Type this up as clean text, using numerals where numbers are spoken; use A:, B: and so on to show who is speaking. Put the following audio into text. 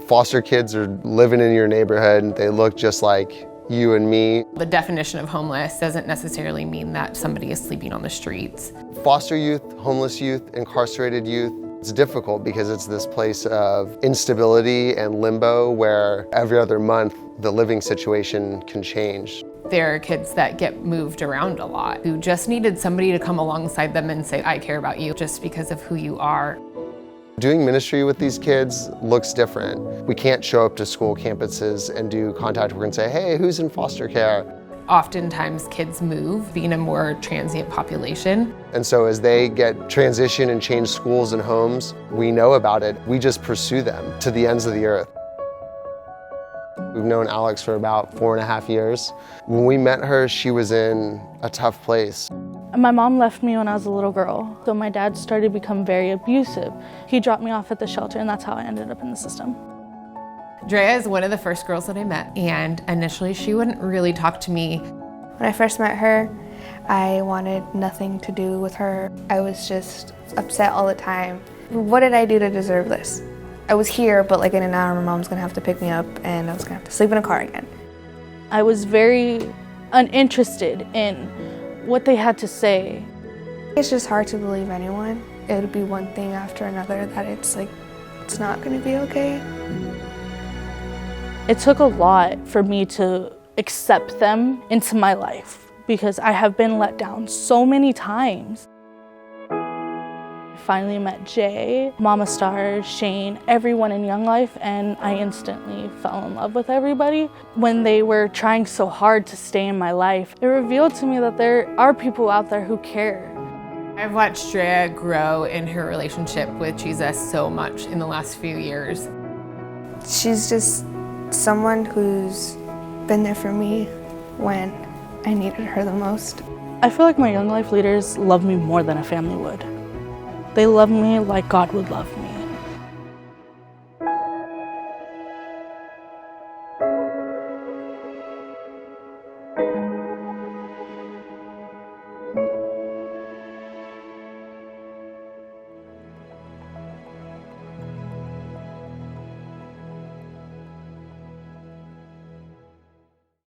A: Foster kids are living in your neighborhood. They look just like you and me.
B: The definition of homeless doesn't necessarily mean that somebody is sleeping on the streets.
A: Foster youth, homeless youth, incarcerated youth, it's difficult because it's this place of instability and limbo where every other month the living situation can change.
B: There are kids that get moved around a lot who just needed somebody to come alongside them and say, I care about you just because of who you are.
A: Doing ministry with these kids looks different. We can't show up to school campuses and do contact work and say, hey, who's in foster care?
B: Oftentimes kids move, being a more transient population.
A: And so as they get transition and change schools and homes, we know about it. We just pursue them to the ends of the earth. We've known Alex for about 4.5 years. When we met her, she was in a tough place.
C: My mom left me when I was a little girl, so my dad started to become very abusive. He dropped me off at the shelter, and that's how I ended up in the system.
B: Drea is one of the first girls that I met, and initially she wouldn't really talk to me.
D: When I first met her, I wanted nothing to do with her. I was just upset all the time. What did I do to deserve this? I was here, but like in an hour, my mom's gonna have to pick me up, and I was gonna have to sleep in a car again.
C: I was very uninterested in what they had to say.
D: It's just hard to believe anyone. It would be one thing after another that it's not gonna be okay.
C: It took a lot for me to accept them into my life because I have been let down so many times. I finally met Jay, Mama Star, Shane, everyone in Young Life, and I instantly fell in love with everybody. When they were trying so hard to stay in my life, it revealed to me that there are people out there who care.
B: I've watched Drea grow in her relationship with Jesus so much in the last few years.
D: She's just someone who's been there for me when I needed her the most.
C: I feel like my Young Life leaders love me more than a family would. They love me like God would love me.